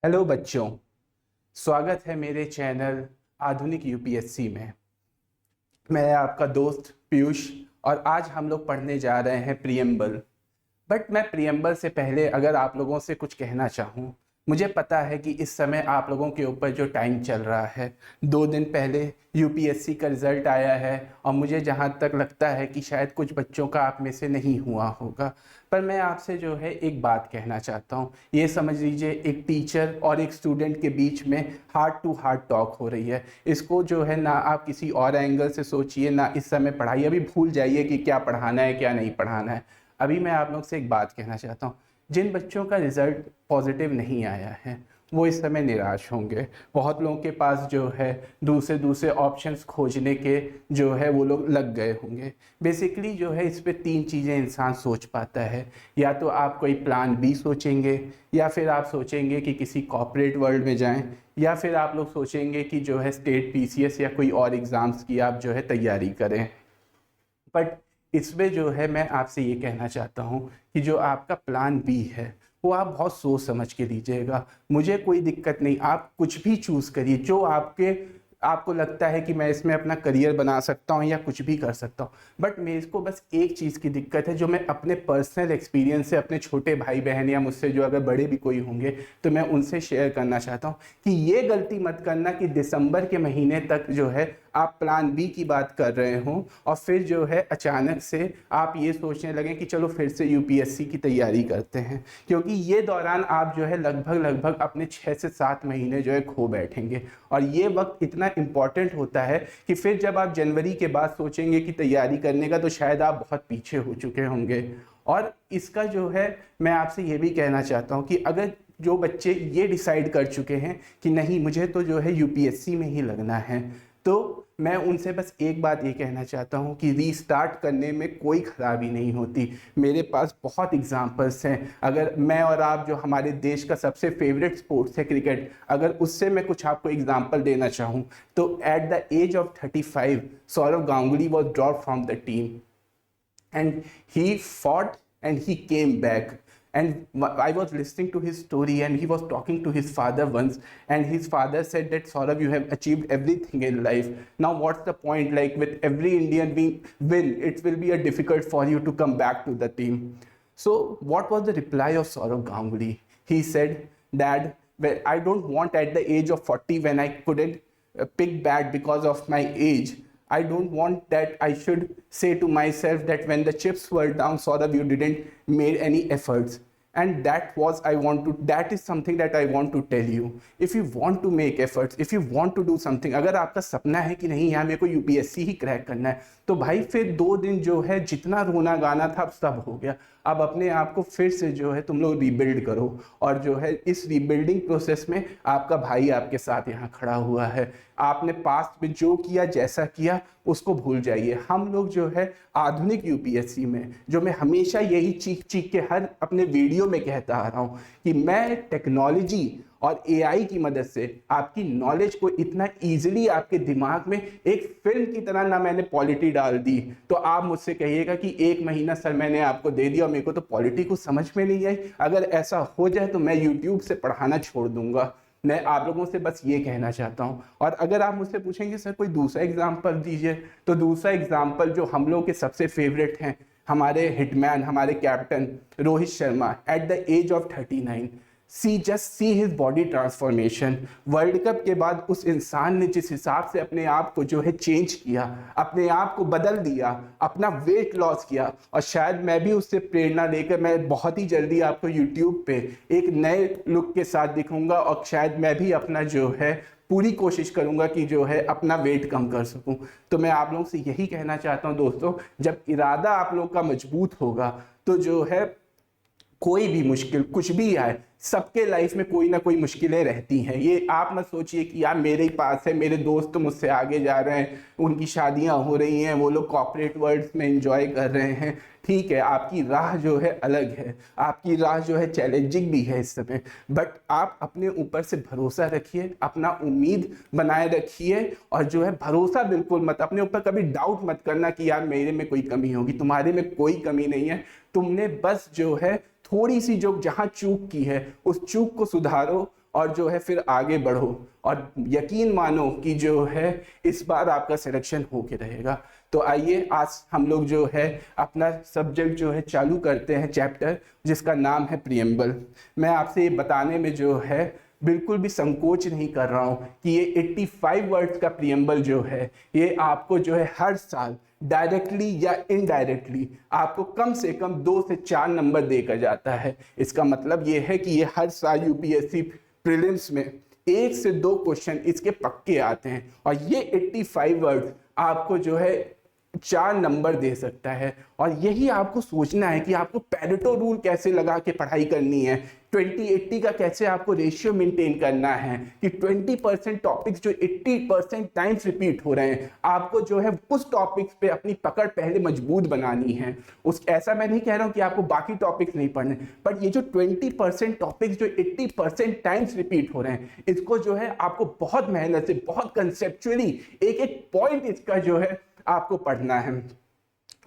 Hello बच्चों, स्वागत है मेरे चैनल आधुनिक यूपीएससी में। मैं आपका दोस्त पीयूष और आज हम लोग पढ़ने जा रहे हैं प्रियम्बल। बट मैं प्रियम्बल से पहले अगर आप लोगों से कुछ कहना चाहूँ, मुझे पता है कि इस समय आप लोगों के ऊपर जो टाइम चल रहा है, 2 दिन पहले यूपीएससी का रिजल्ट आया है और मुझे जहाँ तक लगता है कि शायद कुछ बच्चों का आप में से नहीं हुआ होगा। पर मैं आपसे जो है एक बात कहना चाहता हूँ। ये समझ लीजिए एक टीचर और एक स्टूडेंट के बीच में हार्ट टू हार्ट टॉक हो रही है। इसको जो है ना आप किसी और एंगल से सोचिए, ना इस समय पढ़ाई अभी भूल जाइए कि क्या पढ़ाना है क्या नहीं पढ़ाना है। अभी मैं आप लोग से एक बात कहना चाहता हूँ। जिन बच्चों का रिजल्ट पॉजिटिव नहीं आया है वो इस समय निराश होंगे। बहुत लोगों के पास जो है दूसरे दूसरे ऑप्शंस खोजने के जो है वो लोग लग गए होंगे। बेसिकली जो है इस पे 3 चीज़ें इंसान सोच पाता है। या तो आप कोई प्लान बी सोचेंगे, या फिर आप सोचेंगे कि किसी कॉर्पोरेट वर्ल्ड में जाएं, या फिर आप लोग सोचेंगे कि जो है स्टेट पीसीएस या कोई और एग्ज़ाम्स की आप जो है तैयारी करें। बट इसमें जो है मैं आपसे ये कहना चाहता हूँ कि जो आपका प्लान बी है वो आप बहुत सोच समझ के लीजिएगा। मुझे कोई दिक्कत नहीं, आप कुछ भी चूज़ करिए जो आपको लगता है कि मैं इसमें अपना करियर बना सकता हूँ या कुछ भी कर सकता हूँ। बट मेरे को बस एक चीज़ की दिक्कत है जो मैं अपने पर्सनल एक्सपीरियंस से अपने छोटे भाई बहन या मुझसे जो अगर बड़े भी कोई होंगे तो मैं उनसे शेयर करना चाहता हूँ कि ये गलती मत करना कि दिसंबर के महीने तक जो है आप प्लान बी की बात कर रहे हों और फिर जो है अचानक से आप ये सोचने लगें कि चलो फिर से यूपीएससी की तैयारी करते हैं। क्योंकि ये दौरान आप जो है लगभग अपने 6 से 7 महीने जो है खो बैठेंगे और ये वक्त इतना इम्पॉर्टेंट होता है कि फिर जब आप जनवरी के बाद सोचेंगे कि तैयारी करने का तो शायद आप बहुत पीछे हो चुके होंगे। और इसका जो है मैं आपसे ये भी कहना चाहता हूँ कि अगर जो बच्चे ये डिसाइड कर चुके हैं कि नहीं मुझे तो जो है यूपीएससी में ही लगना है, तो मैं उनसे बस एक बात ये कहना चाहता हूँ कि रीस्टार्ट करने में कोई खराबी नहीं होती। मेरे पास बहुत एग्जांपल्स हैं। अगर मैं और आप जो हमारे देश का सबसे फेवरेट स्पोर्ट्स है क्रिकेट, अगर उससे मैं कुछ आपको एग्जांपल देना चाहूँ तो at the age of 35 Sourav Ganguly was drop from the team and he fought and he came back. And I was listening to his story and he was talking to his father once, and his father said that Saurabh, you have achieved everything in life. Now what's the point? Like with every Indian win, it will be a difficult for you to come back to the team. So what was the reply of Saurabh Ganguly? He said, Dad, well, I don't want at the age of 40 when I couldn't pick bat because of my age. I don't want that I should say to myself that when the chips were down, Saurabh, you didn't made any efforts. And that is something that I want to tell you. If you want to make efforts, if you want to do something, अगर आपका सपना है कि नहीं यार मेरे को UPSC ही crack करना है, तो भाई फिर 2 दिन जो है जितना रोना गाना था अब सब हो गया। अब अपने आप को फिर से जो है तुम लोग रीबिल्ड करो, और जो है इस रीबिल्डिंग प्रोसेस में आपका भाई आपके साथ यहाँ खड़ा हुआ है। आपने पास्ट में जो किया जैसा किया उसको भूल जाइए। हम लोग जो है आधुनिक यूपीएससी में, जो मैं हमेशा यही चीख चीख के हर अपने वीडियो में कहता आ रहा हूँ कि मैं टेक्नोलॉजी और एआई की मदद से आपकी नॉलेज को इतना इजीली आपके दिमाग में एक फिल्म की तरह ना मैंने पॉलिटी डाल दी तो आप मुझसे कहिएगा कि 1 महीना सर मैंने आपको दे दिया और मेरे को तो पॉलिटी को समझ में नहीं आई। अगर ऐसा हो जाए तो मैं यूट्यूब से पढ़ाना छोड़ दूंगा। मैं आप लोगों से बस ये कहना चाहता हूँ। और अगर आप मुझसे पूछेंगे सर कोई दूसरा एग्जाम्पल दीजिए, तो दूसरा एग्जाम्पल जो हम लोग के सबसे फेवरेट हैं, हमारे हिटमैन, हमारे captain Rohit Sharma at the age of 39, just see his body transformation. World cup के बाद उस इंसान ने जिस हिसाब से अपने आप को जो है चेंज किया, अपने आप को बदल दिया, अपना वेट लॉस किया, और शायद मैं भी उससे प्रेरणा लेकर मैं बहुत ही जल्दी आपको यूट्यूब पे एक नए लुक के साथ दिखूंगा और शायद मैं भी अपना जो है पूरी कोशिश करूंगा कि जो है अपना वेट कम कर सकूं। तो मैं आप लोगों से यही कहना चाहता हूं दोस्तों, जब इरादा आप लोग का मजबूत होगा तो जो है कोई भी मुश्किल कुछ भी आए, सबके लाइफ में कोई ना कोई मुश्किलें रहती हैं। ये आप मत सोचिए कि यार मेरे ही पास है, मेरे दोस्त मुझसे आगे जा रहे हैं, उनकी शादियां हो रही हैं, वो लोग कॉर्पोरेट वर्ल्ड में एंजॉय कर रहे हैं। ठीक है, आपकी राह जो है अलग है, आपकी राह जो है चैलेंजिंग भी है इस समय, बट आप अपने ऊपर से भरोसा रखिए, अपना उम्मीद बनाए रखिए, और जो है भरोसा बिल्कुल मत, अपने ऊपर कभी डाउट मत करना कि यार मेरे में कोई कमी होगी। तुम्हारे में कोई कमी नहीं है। तुमने बस जो है थोड़ी सी जो जहां चूक की है उस चूक को सुधारो और जो है फिर आगे बढ़ो और यकीन मानो कि जो है इस बार आपका सिलेक्शन होके रहेगा। तो आइए आज हम लोग जो है अपना सब्जेक्ट जो है चालू करते हैं, चैप्टर जिसका नाम है प्रीएम्बल। मैं आपसे ये बताने में जो है बिल्कुल भी संकोच नहीं कर रहा हूं कि ये 85 वर्ड्स का प्रीएम्बल जो है ये आपको जो है हर साल डायरेक्टली या इनडायरेक्टली आपको कम से कम 2 से 4 नंबर देकर जाता है। इसका मतलब ये है कि ये हर साल यूपीएससी प्रीलिम्स में 1 से 2 क्वेश्चन इसके पक्के आते हैं और ये 85 वर्ड आपको जो है 4 नंबर दे सकता है। और यही आपको सोचना है कि आपको पैरेटो रूल कैसे लगा के पढ़ाई करनी है, 20-80 का कैसे आपको रेशियो मेंटेन करना है कि 20% टॉपिक्स जो 80% टाइम्स रिपीट हो रहे हैं आपको जो है उस टॉपिक्स पे अपनी पकड़ पहले मजबूत बनानी है। उस ऐसा मैं नहीं कह रहा हूं कि आपको बाकी टॉपिक्स नहीं पढ़ने, बट ये जो 20% टॉपिक्स जो 80% टाइम्स रिपीट हो रहे हैं इसको जो है आपको बहुत मेहनत से, बहुत कंसेप्चुअली एक एक पॉइंट इसका जो है आपको पढ़ना है।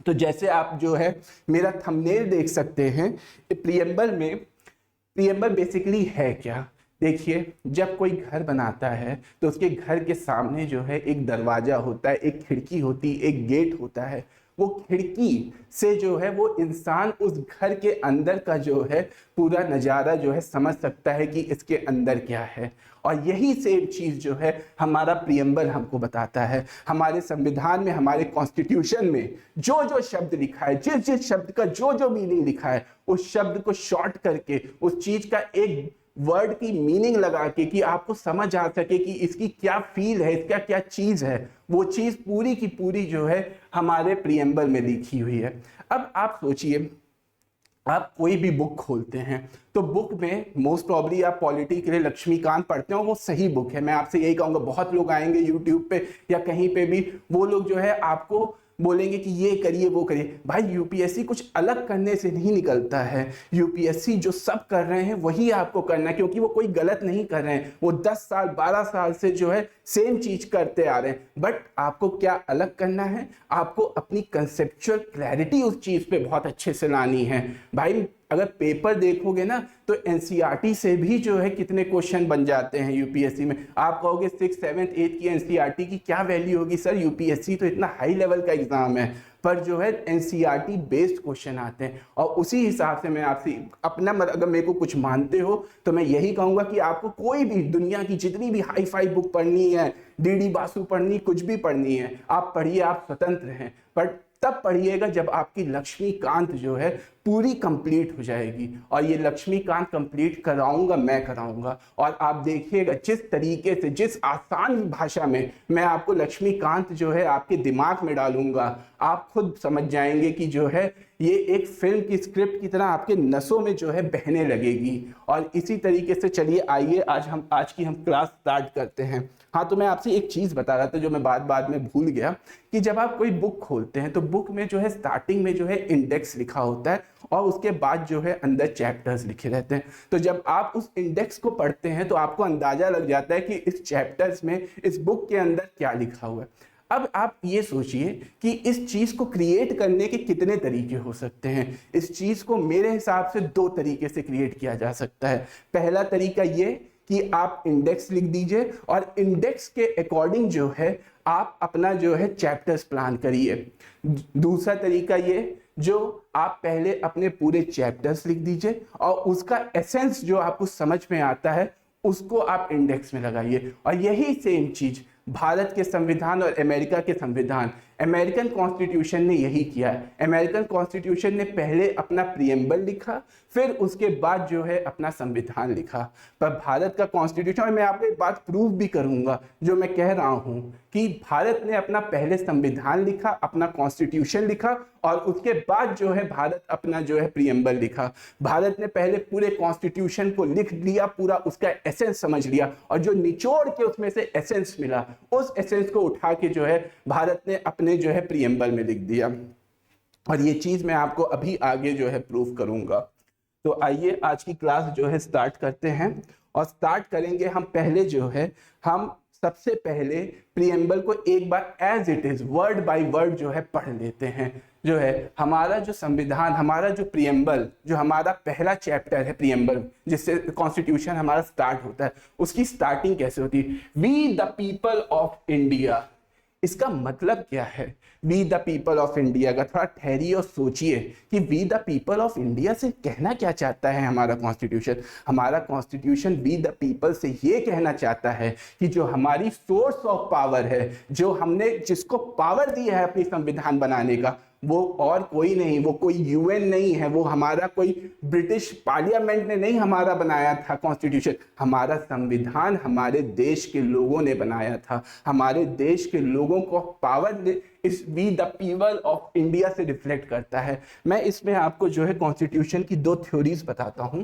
तो जैसे आप जो है मेरा थंबनेल देख सकते हैं, प्रीएम्बल बेसिकली है क्या। देखिए, जब कोई घर बनाता है तो उसके घर के सामने जो है एक दरवाजा होता है, एक खिड़की होती है, एक गेट होता है। वो खिड़की से जो है वो इंसान उस घर के अंदर का जो है पूरा नज़ारा जो है समझ सकता है कि इसके अंदर क्या है। और यही सेम चीज़ जो है हमारा प्रीएम्बल हमको बताता है। हमारे संविधान में, हमारे कॉन्स्टिट्यूशन में जो जो शब्द लिखा है, जिस जिस शब्द का जो जो मीनिंग लिखा है, उस शब्द को शॉर्ट करके उस चीज़ का एक वर्ड की मीनिंग लगा के कि आपको समझ आ सके कि इसकी क्या फील है, इसका क्या चीज़ है, वो चीज़ पूरी की पूरी जो है हमारे प्रीएम्बल में लिखी हुई है। अब आप सोचिए, आप कोई भी बुक खोलते हैं तो बुक में मोस्ट प्रॉब्ली आप पॉलिटी के लिए लक्ष्मीकांत पढ़ते हो, वो सही बुक है। मैं आपसे यही कहूँगा, बहुत लोग आएंगे यूट्यूब पे या कहीं पे भी, वो लोग जो है आपको बोलेंगे कि ये करिए वो करिए। भाई, यूपीएससी कुछ अलग करने से नहीं निकलता है। यूपीएससी जो सब कर रहे हैं वही आपको करना है, क्योंकि वो कोई गलत नहीं कर रहे हैं। वो 10 साल 12 साल से जो है सेम चीज करते आ रहे हैं। बट आपको क्या अलग करना है, आपको अपनी कंसेप्चुअल क्लैरिटी उस चीज पे बहुत अच्छे से लानी है। भाई, अगर पेपर देखोगे ना तो एनसीईआरटी से भी जो है कितने क्वेश्चन बन जाते हैं यूपीएससी में। आप कहोगे 6, 7, 8 की एनसीईआरटी की क्या वैल्यू होगी सर, यूपीएससी तो इतना हाई लेवल का एग्जाम है। पर जो है एनसीईआरटी बेस्ड क्वेश्चन आते हैं और उसी हिसाब से मैं आपसे अपना, अगर मेरे को कुछ मानते हो तो मैं यही कहूँगा कि आपको कोई भी दुनिया की जितनी भी हाई फाई बुक पढ़नी है, डीडी बासु पढ़नी, कुछ भी पढ़नी है, आप पढ़िए, आप स्वतंत्र हैं। बट तब पढ़िएगा जब आपकी लक्ष्मीकांत जो है पूरी कंप्लीट हो जाएगी। और ये लक्ष्मीकांत कंप्लीट कराऊंगा, मैं कराऊंगा। और आप देखिएगा जिस तरीके से, जिस आसान भाषा में मैं आपको लक्ष्मीकांत जो है आपके दिमाग में डालूंगा, आप खुद समझ जाएंगे कि जो है ये एक फिल्म की स्क्रिप्ट की तरह आपके नसों में जो है बहने लगेगी। और इसी तरीके से चलिए आइए आज की हम क्लास स्टार्ट करते हैं। हाँ, तो मैं आपसे एक चीज़ बता रहा था जो मैं बाद में भूल गया, कि जब आप कोई बुक खोलते हैं तो बुक में जो है स्टार्टिंग में जो है इंडेक्स लिखा होता है और उसके बाद जो है अंदर चैप्टर्स लिखे रहते हैं। तो जब आप उस इंडेक्स को पढ़ते हैं तो आपको अंदाजा लग जाता है कि इस चैप्टर्स में, इस बुक के अंदर क्या लिखा हुआ है। अब आप ये सोचिए कि इस चीज को क्रिएट करने के कितने तरीके हो सकते हैं। इस चीज को मेरे हिसाब से 2 तरीके से क्रिएट किया जा सकता है। पहला तरीका ये कि आप इंडेक्स लिख दीजिए और इंडेक्स के अकॉर्डिंग जो है आप अपना जो है चैप्टर्स प्लान करिए। दूसरा तरीका ये, जो आप पहले अपने पूरे चैप्टर्स लिख दीजिए और उसका एसेंस जो आपको समझ में आता है उसको आप इंडेक्स में लगाइए। और यही सेम चीज भारत के संविधान और अमेरिका के संविधान, अमेरिकन कॉन्स्टिट्यूशन ने यही किया है। अमेरिकन कॉन्स्टिट्यूशन ने पहले अपना प्रीएम्बल लिखा, फिर उसके बाद जो है अपना संविधान लिखा। पर भारत का कॉन्स्टिट्यूशन, और मैं आपको एक बात प्रूव भी करूंगा जो मैं कह रहा हूं, कि भारत ने अपना पहले संविधान लिखा, अपना कॉन्स्टिट्यूशन लिखा और उसके बाद जो है भारत अपना जो है प्रीएम्बल लिखा। भारत ने पहले पूरे कॉन्स्टिट्यूशन को लिख लिया, पूरा उसका एसेंस समझ लिया और जो निचोड़ के उसमें से एसेंस मिला, उस एसेंस को उठा के जो है भारत ने अपने जो है प्रीएम्बल में लिख दिया। और ये चीज मैं आपको अभी आगे जो है प्रूव करूंगा। तो आइए आज की क्लास जो है स्टार्ट करते हैं। और स्टार्ट करेंगे हम पहले जो है, हम सबसे पहले प्रीएम्बल को एक बार as it is word by word जो है पढ़ लेते हैं। जो है हमारा जो संविधान, हमारा जो प्रियम्बल, जो हमारा पहला चैप्टर है प्रियम्बल, जिससे कॉन्स्टिट्यूशन हमारा स्टार्ट होता है, उसकी स्टार्टिंग कैसे होती है? We the people of India. इसका मतलब क्या है we the people of India का? थोड़ा ठहरिए और सोचिए कि we the people of India से कहना क्या चाहता है हमारा कॉन्स्टिट्यूशन। हमारा कॉन्स्टिट्यूशन वी द पीपल से ये कहना चाहता है कि जो हमारी सोर्स ऑफ पावर है, जो हमने जिसको पावर दी है अपनी संविधान बनाने का, वो और कोई नहीं, वो कोई यूएन नहीं है, वो हमारा कोई ब्रिटिश पार्लियामेंट ने नहीं हमारा बनाया था कॉन्स्टिट्यूशन। हमारा संविधान हमारे देश के लोगों ने बनाया था। हमारे देश के लोगों को पावर इस we the people of India से रिफ्लेक्ट करता है। मैं इसमें आपको जो है कॉन्स्टिट्यूशन की 2 थ्योरीज बताता हूं।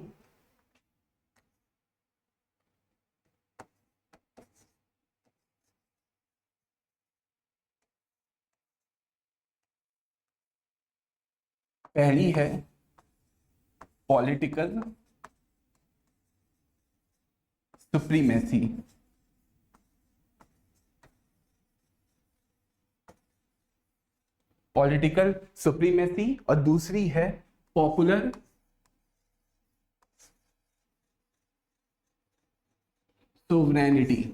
पहली है पॉलिटिकल सुप्रीमेसी। पॉलिटिकल सुप्रीमेसी और दूसरी है पॉपुलर सोवरेनिटी।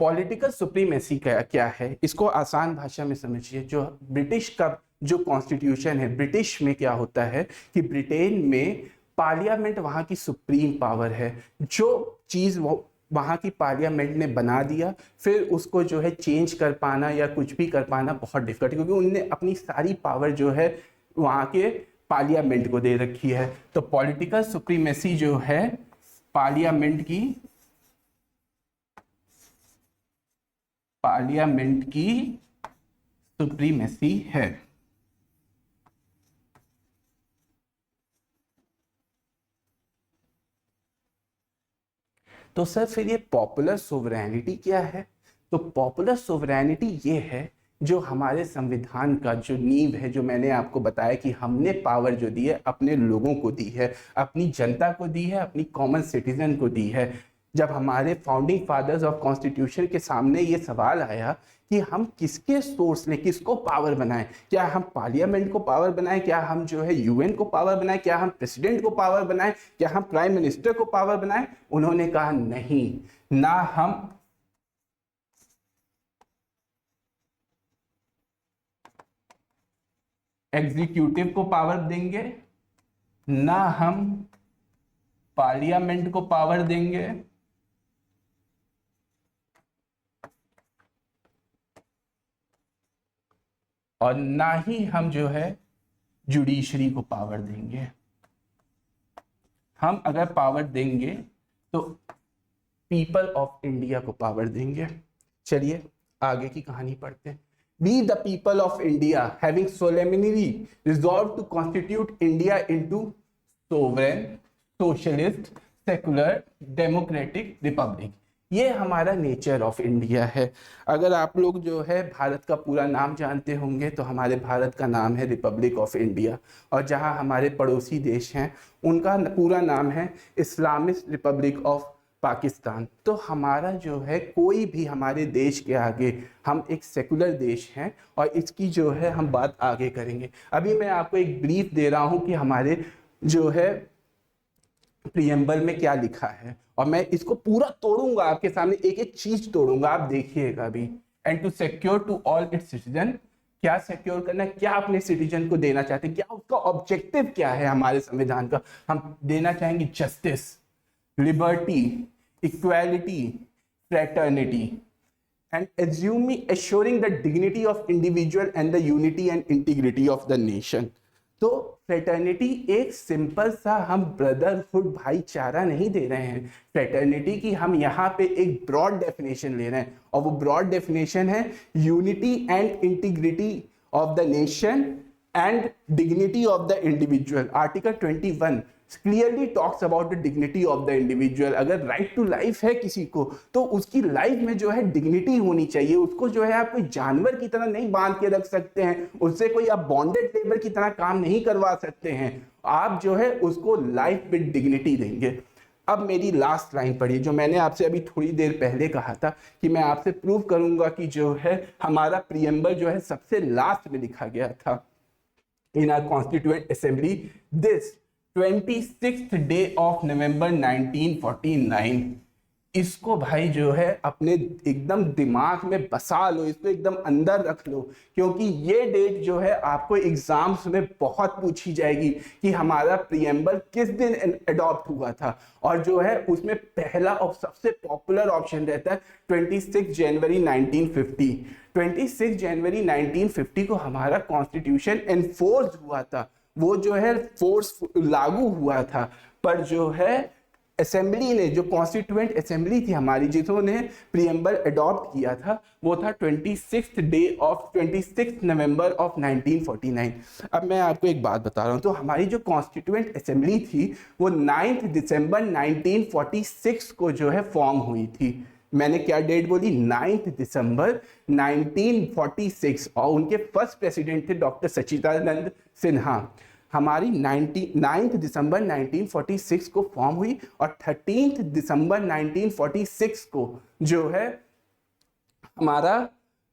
पॉलिटिकल सुप्रीमेसी क्या है, इसको आसान भाषा में समझिए। जो ब्रिटिश का जो कॉन्स्टिट्यूशन है, ब्रिटिश में क्या होता है कि ब्रिटेन में पार्लियामेंट वहाँ की सुप्रीम पावर है। जो चीज़ वो वहाँ की पार्लियामेंट ने बना दिया, फिर उसको जो है चेंज कर पाना या कुछ भी कर पाना बहुत डिफिकल्ट है, क्योंकि उनने अपनी सारी पावर जो है वहाँ के पार्लियामेंट को दे रखी है। तो पॉलिटिकल सुप्रीमेसी जो है पार्लियामेंट की सुप्रीमेसी है। तो सर फिर ये पॉपुलर सोवरेनिटी क्या है? तो पॉपुलर सोवरेनिटी ये है जो हमारे संविधान का जो नींव है, जो मैंने आपको बताया कि हमने पावर जो दी है अपने लोगों को दी है, अपनी जनता को दी है, अपनी कॉमन सिटीजन को दी है। जब हमारे फाउंडिंग फादर्स ऑफ कॉन्स्टिट्यूशन के सामने ये सवाल आया कि हम किसके सोर्स ले, किसको पावर बनाएं, क्या हम पार्लियामेंट को पावर बनाएं, क्या हम जो है यूएन को पावर बनाएं, क्या हम प्रेसिडेंट को पावर बनाएं, क्या हम प्राइम मिनिस्टर को पावर बनाएं? उन्होंने कहा नहीं, ना हम एग्जीक्यूटिव को पावर देंगे, ना हम पार्लियामेंट को पावर देंगे, और ना ही हम जो है जुडिशरी को पावर देंगे। हम अगर पावर देंगे तो पीपल ऑफ इंडिया को पावर देंगे। चलिए आगे की कहानी पढ़ते हैं। We the people of India having solemnly resolved to constitute India into sovereign, socialist, secular, democratic republic। ये हमारा नेचर ऑफ इंडिया है। अगर आप लोग जो है भारत का पूरा नाम जानते होंगे तो हमारे भारत का नाम है रिपब्लिक ऑफ इंडिया, और जहाँ हमारे पड़ोसी देश हैं उनका पूरा नाम है इस्लामिक रिपब्लिक ऑफ पाकिस्तान। तो हमारा जो है कोई भी हमारे देश के आगे, हम एक सेकुलर देश हैं, और इसकी जो है हम बात आगे करेंगे। अभी मैं आपको एक ब्रीफ दे रहा हूं कि हमारे जो है प्रियम्बल में क्या लिखा है, और मैं इसको पूरा तोड़ूंगा आपके सामने, एक एक चीज तोड़ूंगा, आप देखिएगा अभी। And to secure to all its citizen, क्या सिक्योर करना है, क्या अपने सिटीजन को देना चाहते हैं, क्या उसका ऑब्जेक्टिव क्या है हमारे संविधान का। हम देना चाहेंगे justice, liberty, equality, fraternity, and assuring the dignity of individual and the unity and integrity of the nation। तो फ्रेटर्निटी एक सिंपल सा हम ब्रदरहुड भाईचारा नहीं दे रहे हैं। फ्रेटर्निटी की हम यहाँ पे एक ब्रॉड डेफिनेशन ले रहे हैं, और वो ब्रॉड डेफिनेशन है unity and integrity of the nation and dignity of the individual. Article 21 clearly talks about the dignity of the individual. अगर राइट टू लाइफ है किसी को तो उसकी लाइफ में जो है डिग्निटी होनी चाहिए। उसको जो है आप कोई जानवर की तरह नहीं बांध के रख सकते हैं, उससे कोई आप बॉन्डेड लेबर की तरह काम नहीं करवा सकते हैं। आप जो है उसको लाइफ विद डिग्निटी देंगे। अब मेरी लास्ट लाइन पढ़िए, जो मैंने आपसे अभी थोड़ी देर पहले कहा था कि मैं आपसे प्रूव करूंगा कि जो है हमारा प्रीएम्बल जो है सबसे लास्ट में लिखा गया था in our constituent assembly this 26th day of November 1949। इसको भाई जो है अपने एकदम दिमाग में बसा लो, इसको एकदम अंदर रख लो, क्योंकि ये डेट जो है आपको एग्जाम्स में बहुत पूछी जाएगी कि हमारा प्रीएम्बल किस दिन अडॉप्ट हुआ था। और जो है उसमें पहला और सबसे पॉपुलर ऑप्शन रहता है 26 जनवरी 1950। 26 जनवरी 1950 को हमारा कॉन्स्टिट्यूशन एनफोर्स हुआ था, वो जो है फोर्स लागू हुआ था। पर जो है असेंबली ने, जो कॉन्स्टिट्यूएंट असेंबली थी हमारी जिन्होंने प्रीएम्बल अडॉप्ट किया था, वो था 26 नवंबर ऑफ 1949। अब मैं आपको एक बात बता रहा हूँ, तो हमारी जो कॉन्स्टिट्यूएंट असेंबली थी वो 9 दिसंबर 1946 को जो है फॉर्म हुई थी। मैंने क्या डेट बोली? 9 दिसंबर 1946। और उनके फर्स्ट प्रेसिडेंट थे डॉक्टर सच्चिदानंद सिन्हा। हमारी 9 दिसंबर 1946 को फॉर्म हुई और 13 दिसंबर 1946 को जो है हमारा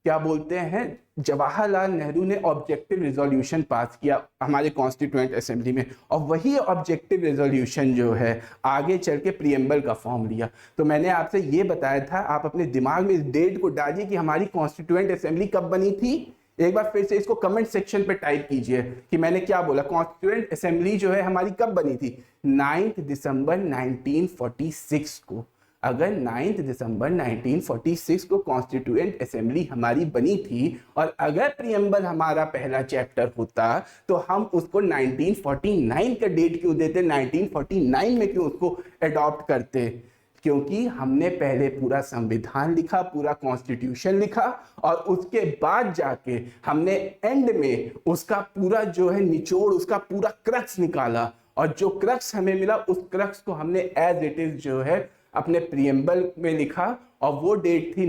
क्या बोलते हैं जवाहरलाल नेहरू ने ऑब्जेक्टिव रेजोल्यूशन पास किया हमारे कॉन्स्टिट्यूएंट असेंबली में। और वही ऑब्जेक्टिव रेजोल्यूशन जो है आगे चल के प्रीएम्बल का फॉर्म लिया। तो मैंने आपसे ये बताया था, आप अपने दिमाग में इस डेट को डालिए कि हमारी कॉन्स्टिट्यूएंट असेंबली कब बनी थी। एक बार फिर से इसको कमेंट सेक्शन पे टाइप कीजिए कि मैंने क्या बोला, कॉन्स्टिट्यूएंट असेंबली जो है हमारी कब बनी थी? 9 दिसंबर 1946 को। अगर 9 दिसंबर 1946 को कॉन्स्टिट्यूएंट असेंबली हमारी बनी थी और अगर प्रीएम्बल हमारा पहला चैप्टर होता तो हम उसको 1949 का डेट क्यों देते, 1949 में क्यों उसको अडॉप्ट करते? क्योंकि हमने पहले पूरा संविधान लिखा, पूरा कॉन्स्टिट्यूशन लिखा और उसके बाद जाके हमने एंड में उसका पूरा जो है निचोड़, उसका पूरा क्रक्स निकाला। और जो क्रक्स हमें मिला उस क्रक्स को हमने एज इट इज जो है अपने प्रीएम्बल में लिखा। और वो डेट थी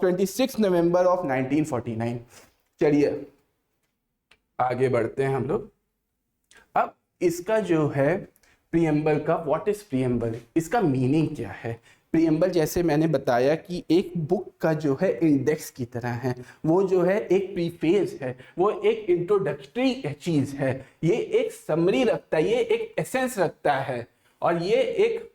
26 नवंबर ऑफ 1949। चलिए आगे बढ़ते हैं हम लोग। अब इसका जो है प्रीएम्बल का, व्हाट इज प्रीएम्बल, इसका मीनिंग क्या है? प्रीएम्बल जैसे मैंने बताया कि एक बुक का जो है इंडेक्स की तरह है। वो जो है एक प्रीफेस है, वो एक इंट्रोडक्टरी चीज है, ये एक समरी रखता है, ये एक एसेंस रखता है और ये एक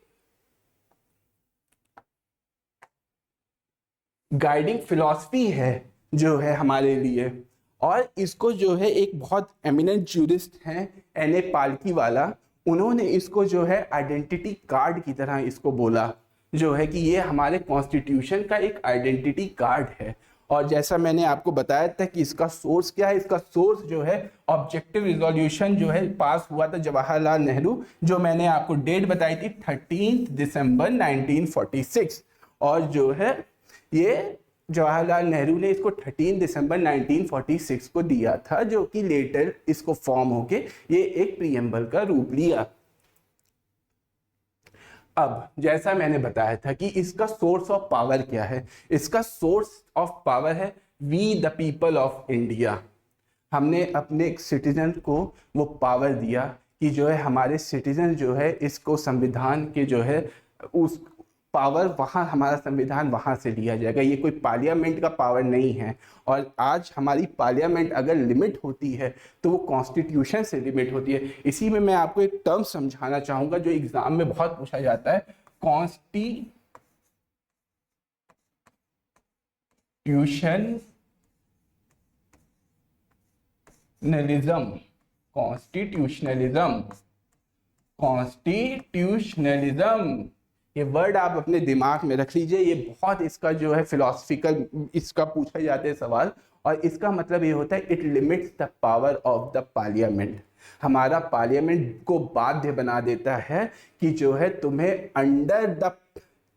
गाइडिंग फिलॉसफी है जो है हमारे लिए। और इसको जो है एक बहुत एमिनेंट ज्यूरिस्ट हैं एन.ए. पालकीवाला, उन्होंने इसको जो है आइडेंटिटी कार्ड की तरह इसको बोला, जो है कि ये हमारे कॉन्स्टिट्यूशन का एक आइडेंटिटी कार्ड है। और जैसा मैंने आपको बताया था कि इसका सोर्स क्या है, इसका सोर्स जो है ऑब्जेक्टिव रिजोल्यूशन जो है पास हुआ था जवाहरलाल नेहरू, जो मैंने आपको डेट बताई थी 13 दिसंबर 1946। और जो है ये जवाहरलाल नेहरू ने इसको 13 दिसंबर 1946 को दिया था, जो कि लेटर इसको फॉर्म होके ये एक प्रीएम्बल का रूप लिया। अब जैसा मैंने बताया था कि इसका सोर्स ऑफ पावर क्या है, इसका सोर्स ऑफ पावर है we the people of India. हमने अपने सिटीजन को वो पावर दिया कि जो है हमारे सिटीजन जो है इसको संविधान के जो है उस पावर वहाँ, हमारा संविधान वहाँ से लिया जाएगा। ये कोई पार्लियामेंट का पावर नहीं है। और आज हमारी पार्लियामेंट अगर लिमिट होती है तो वो कॉन्स्टिट्यूशन से लिमिट होती है। इसी में मैं आपको एक टर्म समझाना चाहूँगा जो एग्जाम में बहुत पूछा जाता है, कॉन्स्टिट्यूशनलिज्म। ये वर्ड आप अपने दिमाग में रख लीजिए, ये बहुत इसका जो है फिलोसफिकल इसका पूछा जाते हैं सवाल। और इसका मतलब ये होता है it limits the power of the parliament. हमारा पार्लियामेंट को बाध्य बना देता है कि जो है तुम्हें under the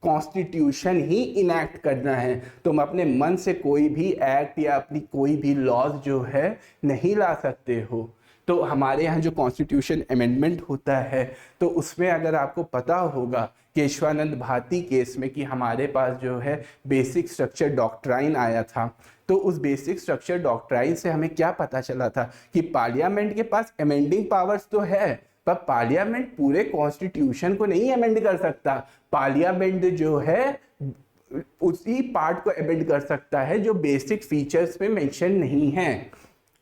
constitution he enact करना है। तुम अपने मन से कोई भी एक्ट या अपनी कोई भी लॉज जो है नहीं ला सकते हो। तो हमारे यहाँ जो कॉन्स्टिट्यूशन अमेंडमेंट होता है तो उसमें अगर आपको पता होगा केशवानंद भारती केस में कि हमारे पास जो है बेसिक स्ट्रक्चर डॉक्ट्राइन आया था, तो उस बेसिक स्ट्रक्चर डॉक्ट्राइन से हमें क्या पता चला था कि पार्लियामेंट के पास अमेंडिंग पावर्स तो है, पर पार्लियामेंट पूरे कॉन्स्टिट्यूशन को नहीं अमेंड कर सकता। पार्लियामेंट जो है उसी पार्ट को अमेंड कर सकता है जो बेसिक फीचर्स में मेंशन नहीं है।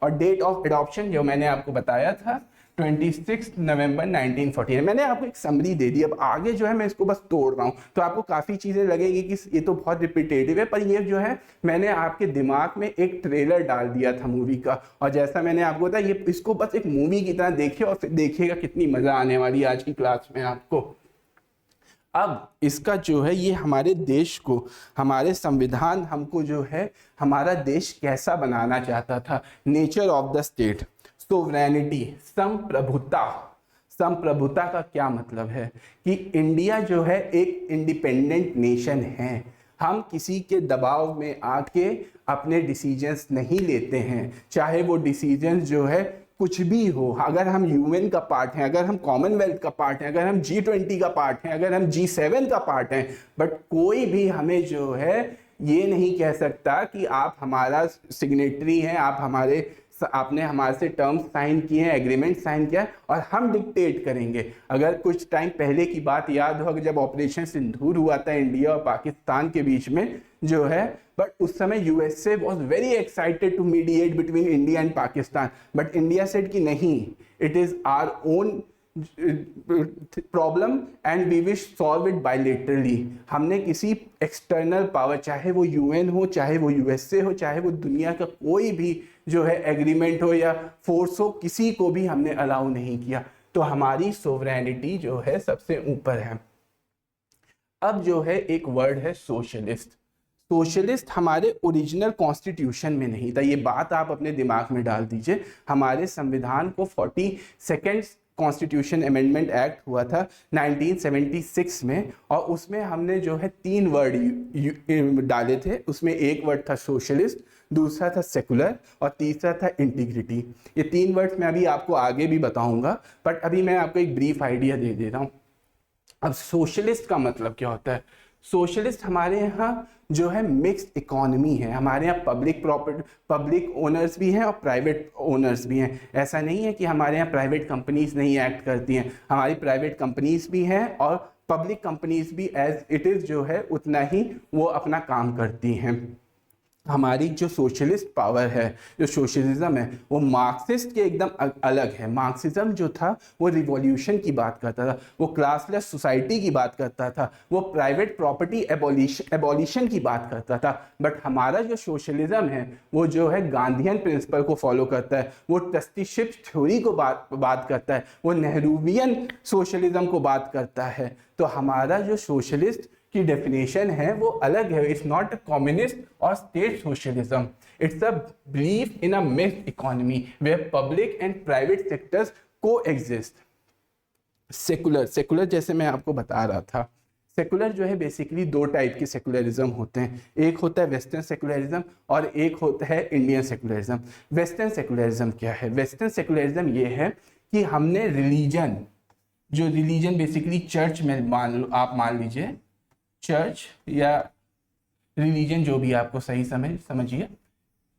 और डेट ऑफ एडॉप्शन जो मैंने आपको बताया था 26 नवंबर 1948। मैंने आपको एक समरी दे दी, अब आगे जो है मैं इसको बस तोड़ रहा हूँ, तो आपको काफ़ी चीज़ें लगेंगी कि ये तो बहुत रिपीटेटिव है, पर ये जो है मैंने आपके दिमाग में एक ट्रेलर डाल दिया था मूवी का, और जैसा मैंने आपको बताया ये इसको बस एक मूवी की तरह देखिए और फिर देखिएगा कितनी मज़ा आने वाली है आज की क्लास में आपको। अब इसका जो है ये हमारे देश को, हमारे संविधान हमको जो है हमारा देश कैसा बनाना चाहता था। Nature of the state, sovereignty, संप्रभुता। संप्रभुता का क्या मतलब है कि इंडिया जो है एक इंडिपेंडेंट नेशन है, हम किसी के दबाव में आके अपने डिसीजंस नहीं लेते हैं, चाहे वो डिसीजंस जो है कुछ भी हो। अगर हम यूएन का पार्ट हैं, अगर हम कॉमनवेल्थ का पार्ट हैं, अगर हम G20 का पार्ट हैं, अगर हम G7 का पार्ट हैं, बट कोई भी हमें जो है ये नहीं कह सकता कि आप हमारा सिग्नेटरी हैं, आपने हमारे से टर्म्स साइन किए हैं, एग्रीमेंट साइन किया है और हम डिक्टेट करेंगे। अगर कुछ टाइम पहले की बात याद हो, जब ऑपरेशन सिंदूर हुआ था इंडिया और पाकिस्तान के बीच में जो है, बट उस समय USA was very excited to mediate between India and Pakistan, but India said कि नहीं, it is our own problem and we wish solve it bilaterally. हमने किसी एक्सटर्नल पावर, चाहे वो यूएन हो, चाहे वो यूएसए हो, चाहे वो दुनिया का कोई भी जो है एग्रीमेंट हो या फोर्स हो, किसी को भी हमने अलाउ नहीं किया। तो हमारी सोवरेनिटी जो है सबसे ऊपर है। अब जो है एक वर्ड है सोशलिस्ट। सोशलिस्ट हमारे ओरिजिनल कॉन्स्टिट्यूशन में नहीं था, ये बात आप अपने दिमाग में डाल दीजिए। हमारे संविधान को 42nd कॉन्स्टिट्यूशन अमेंडमेंट एक्ट हुआ था 1976 में, और उसमें हमने जो है 3 वर्ड डाले थे। उसमें एक वर्ड था सोशलिस्ट, दूसरा था सेकुलर और तीसरा था इंटीग्रिटी। ये 3 वर्ड्स मैं अभी आपको आगे भी बताऊंगा, बट अभी मैं आपको एक ब्रीफ आइडिया दे दे रहा हूँ। अब सोशलिस्ट का मतलब क्या होता है? सोशलिस्ट हमारे यहाँ जो है मिक्स्ड इकोनॉमी है। हमारे यहाँ पब्लिक ओनर्स भी हैं और प्राइवेट ओनर्स भी हैं। ऐसा नहीं है कि हमारे यहाँ प्राइवेट कंपनीज नहीं एक्ट करती हैं, हमारी प्राइवेट कंपनीज भी हैं और पब्लिक कंपनीज भी एज इट इज़ जो है उतना ही वो अपना काम करती हैं। हमारी जो सोशलिस्ट पावर है, जो सोशलिज्म है, वो मार्क्सिस्ट के एकदम अलग है। मार्क्सिज्म जो था वो रिवॉल्यूशन की बात करता था, वो क्लासलेस सोसाइटी की बात करता था, वो प्राइवेट प्रॉपर्टी एबॉलिशन की बात करता था। बट हमारा जो सोशलिज्म है वो जो है गांधीयन प्रिंसिपल को फॉलो करता है, वो ट्रस्टीशिप थ्योरी को बात करता है, वो नेहरूवियन सोशलिज्म को बात करता है। तो हमारा जो सोशलिस्ट की डेफिनेशन है वो अलग है। इट्स नॉट अ कम्युनिस्ट और state socialism, it's a belief in a mixed economy where public and private sectors को एग्जिस्ट। सेकुलर जैसे मैं आपको बता रहा था, सेकुलर जो है बेसिकली 2 टाइप के सेकुलरिज्म होते हैं। एक होता है वेस्टर्न सेकुलरिज्म और एक होता है इंडियन सेकुलरिज्म। वेस्टर्न सेकुलरिज्म क्या है? वेस्टर्न सेकुलरिज्म ये है कि हमने रिलीजन बेसिकली चर्च में आप मान लीजिए, चर्च या रिलीजन जो भी आपको सही समझिए,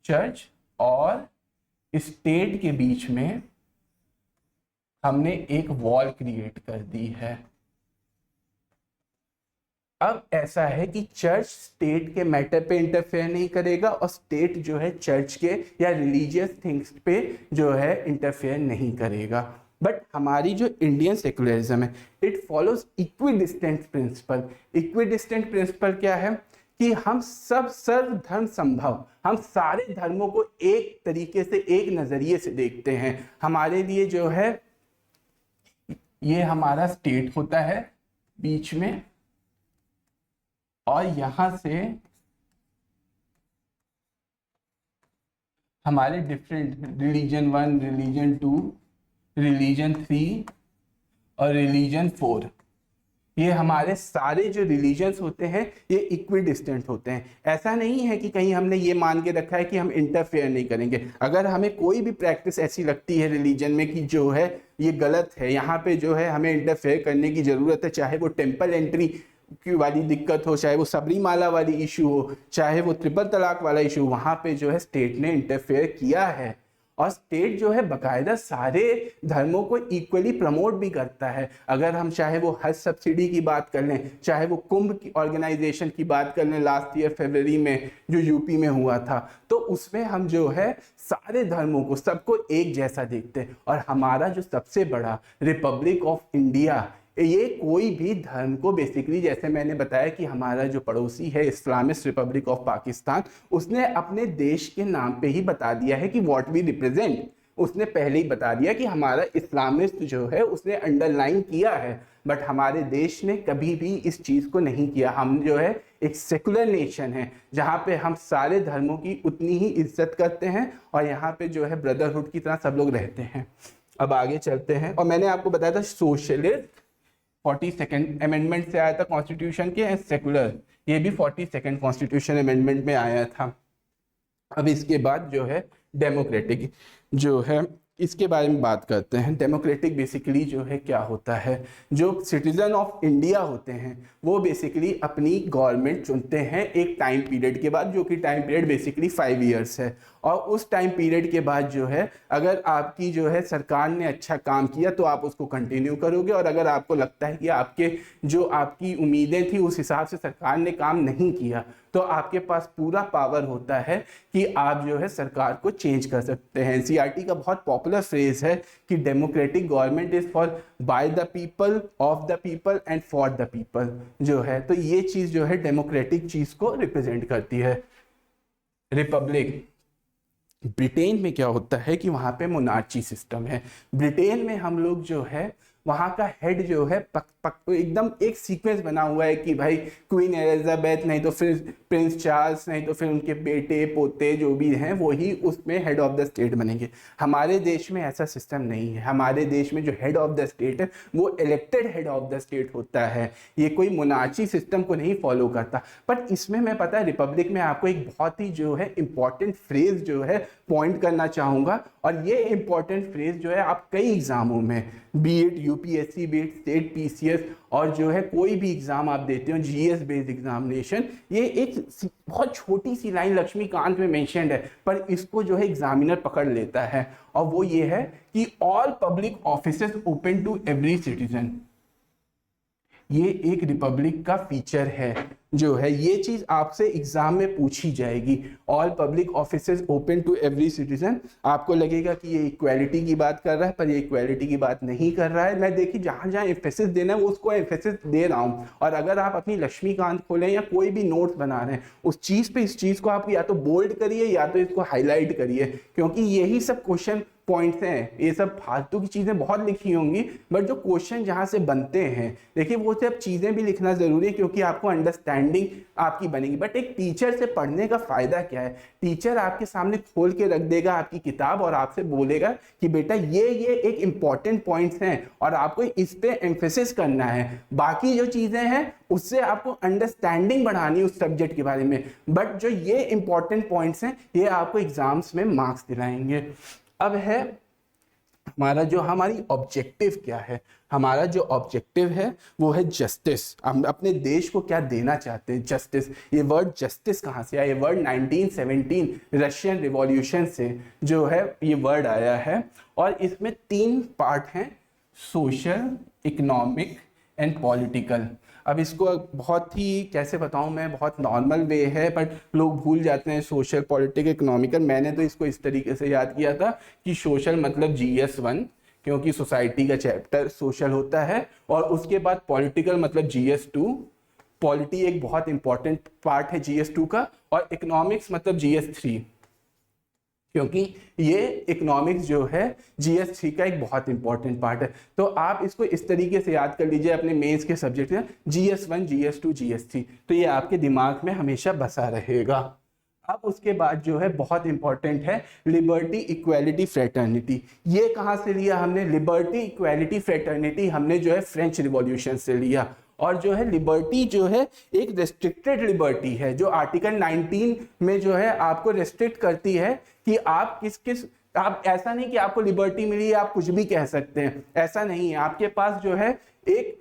चर्च और स्टेट के बीच में हमने एक वॉल क्रिएट कर दी है। अब ऐसा है कि चर्च स्टेट के मैटर पे इंटरफेयर नहीं करेगा और स्टेट जो है चर्च के या रिलीजियस थिंग्स पे जो है इंटरफेयर नहीं करेगा। बट हमारी जो इंडियन सेकुलरिज्म है, it follows equidistant principle. Equidistant principle क्या है कि हम सब सर्वधर्म संभव, हम सारे धर्मों को एक तरीके से, एक नजरिए से देखते हैं। हमारे लिए जो है ये हमारा स्टेट होता है बीच में, और यहां से हमारे डिफरेंट रिलीजन 1, रिलीजन 2, रिलीजन 3 और रिलीजन 4, ये हमारे सारे जो रिलीजन्स होते हैं ये इक्वी डिस्टेंट होते हैं। ऐसा नहीं है कि कहीं हमने ये मान के रखा है कि हम इंटरफेयर नहीं करेंगे। अगर हमें कोई भी प्रैक्टिस ऐसी लगती है रिलीजन में कि जो है ये गलत है, यहाँ पे जो है हमें इंटरफेयर करने की ज़रूरत है, चाहे वो टेम्पल एंट्री की वाली दिक्कत हो, चाहे वो सबरीमाला वाली इशू हो, चाहे वो ट्रिपल तलाक वाला इशू, वहाँ पे जो है स्टेट ने इंटरफेयर किया है। और स्टेट जो है बाकायदा सारे धर्मों को इक्वली प्रमोट भी करता है। अगर हम चाहे वो हज सब्सिडी की बात कर लें, चाहे वो कुंभ की ऑर्गेनाइजेशन की बात कर लें लास्ट ईयर फरवरी में जो यूपी में हुआ था, तो उसमें हम जो है सारे धर्मों को, सबको एक जैसा देखते हैं। और हमारा जो सबसे बड़ा रिपब्लिक ऑफ इंडिया, ये कोई भी धर्म को बेसिकली, जैसे मैंने बताया कि हमारा जो पड़ोसी है इस्लामिस्ट रिपब्लिक ऑफ पाकिस्तान, उसने अपने देश के नाम पे ही बता दिया है कि व्हाट वी रिप्रेजेंट। उसने पहले ही बता दिया कि हमारा इस्लामिस्ट जो है उसने अंडरलाइन किया है, बट हमारे देश ने कभी भी इस चीज़ को नहीं किया। हम जो है एक सेकुलर नेशन है जहाँ पे हम सारे धर्मों की उतनी ही इज्जत करते हैं और यहाँ पे जो है ब्रदरहुड की तरह सब लोग रहते हैं। अब आगे चलते हैं। और मैंने आपको बताया था सोशलिस्ट 42nd अमेंडमेंट से आया था कॉन्स्टिट्यूशन के, एंड सेकुलर ये भी 42nd कॉन्स्टिट्यूशन अमेंडमेंट में आया था। अब इसके बाद जो है डेमोक्रेटिक जो है इसके बारे में बात करते हैं। डेमोक्रेटिक बेसिकली जो है क्या होता है, जो सिटीजन ऑफ इंडिया होते हैं वो बेसिकली अपनी गवर्नमेंट चुनते हैं एक टाइम पीरियड के बाद, जो कि टाइम पीरियड बेसिकली 5 इयर्स है। और उस टाइम पीरियड के बाद जो है अगर आपकी जो है सरकार ने अच्छा काम किया तो आप उसको कंटिन्यू करोगे, और अगर आपको लगता है कि आपकी उम्मीदें थी उस हिसाब से सरकार ने काम नहीं किया, तो आपके पास पूरा पावर होता है कि आप जो है सरकार को चेंज कर सकते हैं। एनसीईआरटी का बहुत पॉपुलर फ्रेज है कि democratic government is for by the people, of the people and for the people जो है। तो ये चीज जो है डेमोक्रेटिक चीज को रिप्रेजेंट करती है। रिपब्लिक ब्रिटेन में क्या होता है कि वहाँ पे मोनार्ची सिस्टम है। ब्रिटेन में हम लोग जो है वहाँ का हेड जो है एकदम एक सीक्वेंस बना हुआ है कि भाई क्वीन एलिजाबेथ, नहीं तो फिर प्रिंस चार्ल्स, नहीं तो फिर उनके बेटे पोते जो भी हैं वही उसमें हेड ऑफ द स्टेट बनेंगे। हमारे देश में ऐसा सिस्टम नहीं है। हमारे देश में जो हेड ऑफ द स्टेट है वो elected head of the state होता है। ये कोई मोनार्ची सिस्टम को नहीं फॉलो करता। बट इसमें मैं पता है रिपब्लिक में आपको एक बहुत ही जो है इंपॉर्टेंट फ्रेज जो है पॉइंट करना चाहूँगा, और ये इंपॉर्टेंट फ्रेज जो है आप कई एग्जामों में, B it UPSC, B it state PCS, और जो है कोई भी एग्जाम आप देते हो जीएस बेस्ड एग्जामिनेशन, ये एक बहुत छोटी सी लाइन लक्ष्मीकांत में मेंशन्ड है, पर इसको जो है एग्जामिनर पकड़ लेता है, और वो ये है कि all public offices open to every citizen. ये एक रिपब्लिक का फीचर है जो है, ये चीज आपसे एग्जाम में पूछी जाएगी। All public offices open to every citizen. आपको लगेगा कि ये इक्वालिटी की बात कर रहा है, पर ये इक्वालिटी की बात नहीं कर रहा है। मैं देखिए जहां जहां एम्फेसिस देना है उसको एम्फेसिस दे रहा हूं। और अगर आप अपनी लक्ष्मीकांत खोलें या कोई भी नोट्स बना रहे हैं उस चीज पे, इस चीज को आप या तो बोल्ड करिए या तो इसको हाईलाइट करिए, क्योंकि यही सब क्वेश्चन पॉइंट्स हैं। ये सब फालतू की चीजें बहुत लिखी होंगी, बट जो क्वेश्चन जहां से बनते हैं देखिए वो सब चीजें भी लिखना जरूरी है, क्योंकि आपको अंडरस्टैंडिंग आपकी बनेगी। बट एक टीचर से पढ़ने का फायदा क्या है? टीचर आपके सामने खोल के रख देगा आपकी किताब और आपसे बोलेगा कि बेटा ये एक इंपॉर्टेंट पॉइंट्स हैं और आपको इस पे एम्फेसिस करना है। बाकी जो चीजें हैं उससे आपको अंडरस्टैंडिंग बढ़ानी है उस सब्जेक्ट के बारे में, बट जो ये इंपॉर्टेंट पॉइंट्स हैं ये आपको एग्जाम्स में मार्क्स दिलाएंगे। अब है हमारी ऑब्जेक्टिव क्या है? हमारा जो ऑब्जेक्टिव है वो है जस्टिस। हम अपने देश को क्या देना चाहते हैं? जस्टिस। ये वर्ड जस्टिस कहाँ से आया? ये वर्ड 1917 रशियन रिवॉल्यूशन से जो है ये वर्ड आया है, और इसमें 3 पार्ट हैं, सोशल, इकोनॉमिक एंड पॉलिटिकल। अब इसको बहुत ही कैसे बताऊं मैं, बहुत नॉर्मल वे है बट लोग भूल जाते हैं सोशल, पॉलिटिकल, इकोनॉमिकल। मैंने तो इसको इस तरीके से याद किया था कि सोशल मतलब GS1, क्योंकि सोसाइटी का चैप्टर सोशल होता है, और उसके बाद पॉलिटिकल मतलब GS2, पॉलिटी एक बहुत इंपॉर्टेंट पार्ट है GS2 का, और इकोनॉमिक्स मतलब GS3, क्योंकि ये इकोनॉमिक्स जो है GS3 का एक बहुत इंपॉर्टेंट पार्ट है। तो आप इसको इस तरीके से याद कर लीजिए अपने मेंस के सब्जेक्ट में, GS1, GS2, GS3, तो ये आपके दिमाग में हमेशा बसा रहेगा। अब उसके बाद जो है बहुत इंपॉर्टेंट है लिबर्टी, इक्वालिटी, फ्रेटर्निटी। ये कहाँ से लिया हमने? लिबर्टी, इक्वालिटी, फ्रेटर्निटी हमने जो है फ्रेंच रिवॉल्यूशन से लिया, और जो है लिबर्टी जो है एक रेस्ट्रिक्टेड लिबर्टी है, जो आर्टिकल 19 में जो है आपको रेस्ट्रिक्ट करती है कि आप आप ऐसा नहीं कि आपको लिबर्टी मिली है आप कुछ भी कह सकते हैं, ऐसा नहीं है। आपके पास जो है एक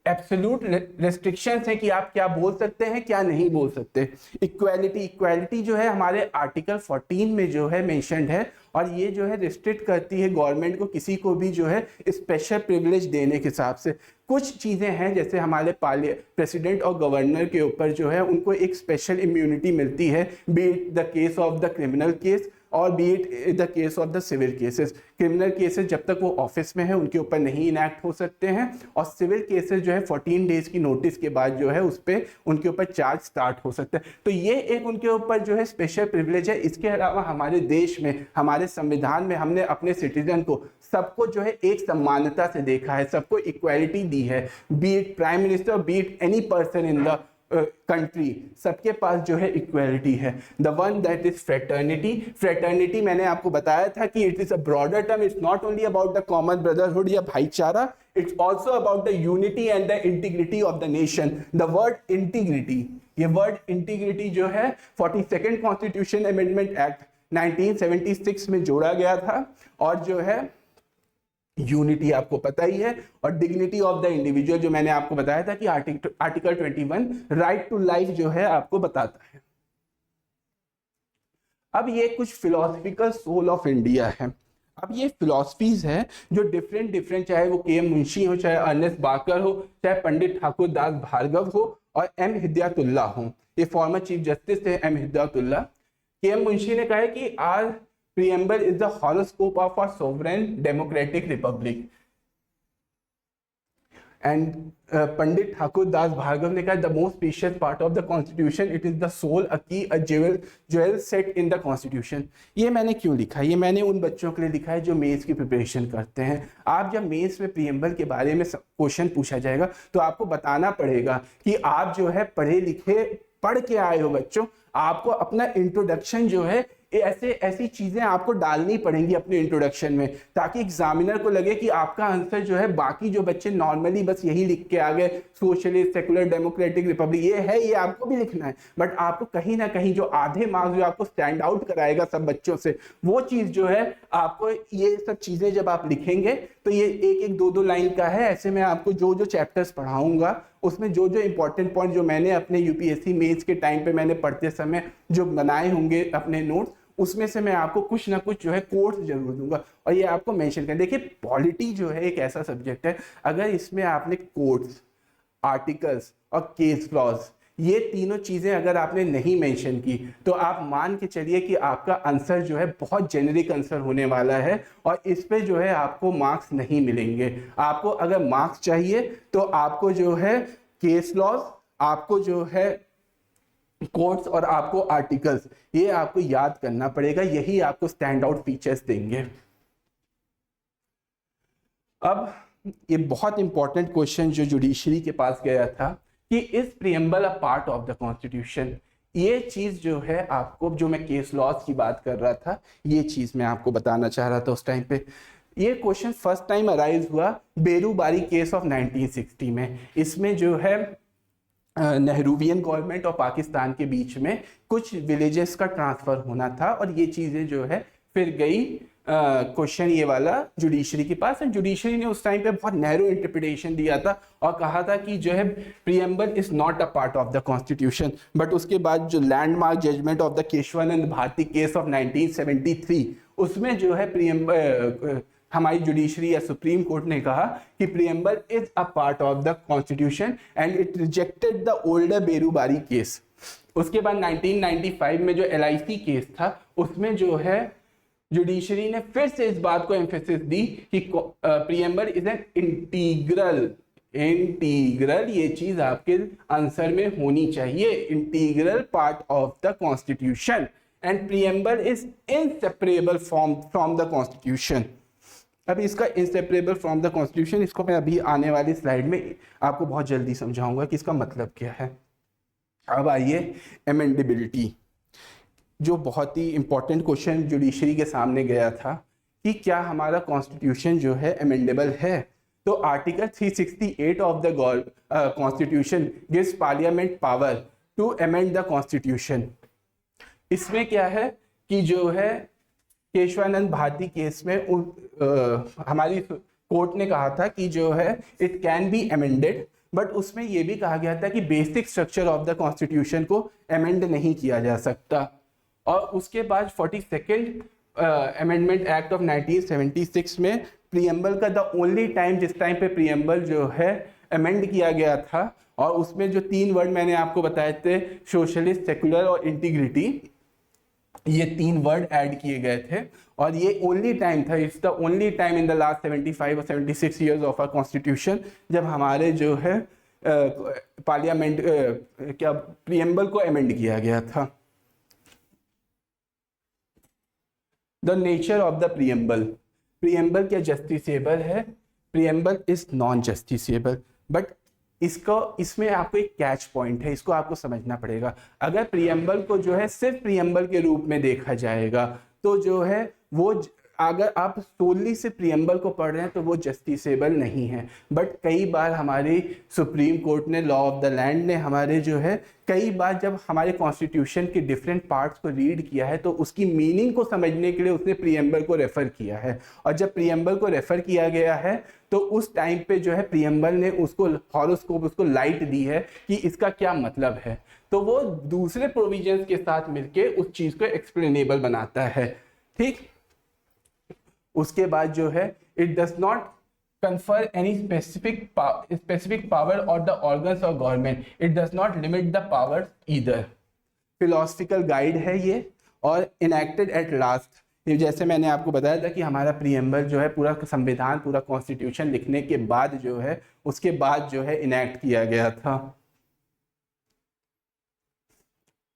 एब्सोल्यूट रेस्ट्रिक्शंस है कि आप क्या बोल सकते हैं क्या नहीं बोल सकते। इक्वालिटी जो है हमारे आर्टिकल 14 में जो है मेंशन्ड है, और ये जो है रिस्ट्रिक्ट करती है गवर्नमेंट को किसी को भी जो है स्पेशल प्रिविलेज देने के हिसाब से। कुछ चीज़ें हैं जैसे हमारे प्रेसिडेंट और गवर्नर के ऊपर जो है उनको एक स्पेशल इम्यूनिटी मिलती है, be it the case of the criminal case और be it the case of the civil cases. Criminal cases जब तक वो ऑफिस में है उनके ऊपर नहीं इनैक्ट हो सकते हैं, और सिविल केसेस जो है 14 डेज की नोटिस के बाद जो है उस पर उनके ऊपर चार्ज स्टार्ट हो सकता है। तो ये एक उनके ऊपर जो है स्पेशल प्रिविलेज है। इसके अलावा हमारे देश में हमारे संविधान में हमने अपने सिटीजन को सबको जो है एक समानता से देखा है, सबको इक्वालिटी दी है, be it prime minister B it any person in the country, सबके पास जो है इक्वालिटी है। The one that is fraternity मैंने आपको बताया था कि it is a broader term, it's not only about the common brotherhood या भाईचारा, it's also about the unity and the integrity of the nation. The word integrity, ये word integrity जो है 42nd कॉन्स्टिट्यूशन अमेंडमेंट एक्ट 1976 में जोड़ा गया था, और जो है यूनिटी आपको पता ही है, और डिग्निटी ऑफ द इंडिविजुअल जो मैंने आपको बताया था कि आर्टिकल 21 राइट टू लाइफ जो है आपको बताता है। अब ये कुछ फिलोसफिकल सोल ऑफ इंडिया है। अब ये फिलोसफीज है जो डिफरेंट चाहे वो के एम मुंशी हो, चाहे अर्नेस्ट बाकर हो, चाहे पंडित ठाकुर दास भार्गव हो, और एम हिदायतुल्ला हो। ये फॉर्मर चीफ जस्टिस है एम हिदायतुल्ला। के एम मुंशी ने कहा है कि are preamble is the horoscope of our sovereign democratic republic, and Pandit Thakur Das Bhargav ने कहा the most precious part of the constitution, it is the soul, a key, a jewel set in the constitution। ये मैंने क्यों लिखा है? ये मैंने उन बच्चों के लिए लिखा है जो मेंस की प्रिपरेशन करते हैं। आप जब मेंस में प्रीएम्बल के बारे में क्वेश्चन पूछा जाएगा तो आपको बताना पड़ेगा कि आप जो है पढ़े लिखे पढ़ के आए हो बच्चों, आपको अपना इंट्रोडक्शन जो है ऐसी चीजें आपको डालनी पड़ेंगी अपने इंट्रोडक्शन में, ताकि एग्जामिनर को लगे कि आपका आंसर जो है बाकी जो बच्चे नॉर्मली बस यही लिख के आ गए सोशलिस्ट सेकुलर डेमोक्रेटिक रिपब्लिक, ये है, ये आपको भी लिखना है, बट आपको कहीं ना कहीं जो आधे मार्क्स जो आपको स्टैंड आउट कराएगा सब बच्चों से, वो चीज जो है आपको, ये सब चीजें जब आप लिखेंगे तो ये एक दो लाइन का है। ऐसे में आपको जो चैप्टर्स पढ़ाऊंगा उसमें जो इंपॉर्टेंट पॉइंट जो मैंने अपने यूपीएससी मेंस के टाइम पे मैंने पढ़ते समय जो बनाए होंगे अपने नोट्स, उसमें से मैं आपको कुछ ना कुछ जो है कोट्स जरूर दूंगा, और ये आपको मेंशन कर। देखिए पॉलिटी जो है एक ऐसा सब्जेक्ट है, अगर इसमें आपने कोट्स, आर्टिकल्स और केस क्लॉज, ये तीनों चीजें अगर आपने नहीं मेंशन की तो आप मान के चलिए कि आपका आंसर जो है बहुत जेनेरिक आंसर होने वाला है, और इस पे जो है आपको मार्क्स नहीं मिलेंगे। आपको अगर मार्क्स चाहिए तो आपको जो है केस लॉज, आपको जो है कोट्स और आपको आर्टिकल्स, ये आपको याद करना पड़ेगा, यही आपको स्टैंड आउट फीचर्स देंगे। अब ये बहुत इंपॉर्टेंट क्वेश्चन जो जुडिशरी के पास गया था कि is preamble a part of the constitution, ये चीज जो है आपको, जो मैं केस लॉज की बात कर रहा था, ये चीज मैं आपको बताना चाह रहा था उस टाइम पे। ये क्वेश्चन फर्स्ट टाइम अराइज हुआ बेरूबारी केस ऑफ 1960 में। इसमें जो है नेहरूवियन गवर्नमेंट और पाकिस्तान के बीच में कुछ विलेजेस का ट्रांसफर होना था, और ये चीजें जो है फिर गई क्वेश्चन ये वाला जुडिशरी के पास, और जुडिशरी ने उस टाइम पे बहुत नैरो इंटरप्रिटेशन दिया था और कहा था कि जो है preamble is not a part of the constitution. But उसके बाद जो landmark judgment of the Kesavananda Bharati case of 1973, उसमें जो है प्रीएम्बल, हमारी जुडिशरी या सुप्रीम कोर्ट ने कहा कि preamble is a part of the constitution and it rejected the older Berubari case. उसके बाद 1995 में जो LIC केस था, उसमें जो है जुडिशरी ने फिर से इस बात को एम्फेसिस दी कि प्रीएम्बल इज एन इंटीग्रल, ये चीज आपके आंसर में होनी चाहिए, integral part of the constitution, and preamble is inseparable from the constitution. अभी इसका इंसेपरेबल फ्रॉम द कॉन्स्टिट्यूशन, इसको मैं अभी आने वाली स्लाइड में आपको बहुत जल्दी समझाऊंगा कि इसका मतलब क्या है। अब आइए अमेंडेबिलिटी, जो बहुत ही इंपॉर्टेंट क्वेश्चन जुडिशरी के सामने गया था कि क्या हमारा कॉन्स्टिट्यूशन जो है अमेंडेबल है। तो article 368 of the constitution gives parliament power to amend the constitution. इसमें क्या है कि जो है केशवानंद भारती केस में हमारी कोर्ट ने कहा था कि जो है it can be amended, but उसमें यह भी कहा गया था कि basic structure of the constitution को अमेंड नहीं किया जा सकता। और उसके बाद 42nd अमेंडमेंट एक्ट ऑफ 1976 में प्रीएम्बल का द ओनली टाइम जिस टाइम पे प्रीएम्बल जो है अमेंड किया गया था, और उसमें जो 3 वर्ड मैंने आपको बताए थे, सोशलिस्ट, सेकुलर और इंटीग्रिटी, ये 3 वर्ड ऐड किए गए थे। और ये ओनली टाइम था, it's the only time in the last 75 और 76 ईयर्स ऑफ आवर कॉन्स्टिट्यूशन जब हमारे जो है पार्लियामेंट क्या प्रीएम्बल को अमेंड किया गया था। The nature of the preamble, preamble क्या जस्टिसेबल है? Preamble is non justiciable, but इसमें आपको एक कैच पॉइंट है, इसको आपको समझना पड़ेगा। अगर प्रीएम्बल को जो है सिर्फ प्रीएम्बल के रूप में देखा जाएगा तो जो है वो अगर आप सोली से प्रीएम्बल को पढ़ रहे हैं तो वो जस्टिसेबल नहीं है। बट कई बार हमारी सुप्रीम कोर्ट ने, लॉ ऑफ द लैंड ने हमारे जो है कई बार जब हमारे कॉन्स्टिट्यूशन के डिफरेंट पार्ट्स को रीड किया है तो उसकी मीनिंग को समझने के लिए उसने प्रीएम्बल को रेफर किया है। और जब प्रीएम्बल को रेफर किया गया है तो उस टाइम पे जो है प्रीएम्बल ने उसको हॉरोस्कोप, उसको लाइट दी है कि इसका क्या मतलब है, तो वो दूसरे प्रोविजंस के साथ मिलके उस चीज को एक्सप्लेनेबल बनाता है। ठीक, उसके बाद जो है it does not confer any specific power or the organs of government, it does not limit the powers either। philosophical guide है ये, और enacted at last, ये जैसे मैंने आपको बताया था कि हमारा प्रीएम्बल जो है पूरा संविधान, पूरा कॉन्स्टिट्यूशन लिखने के बाद जो है उसके बाद जो है इनैक्ट किया गया था।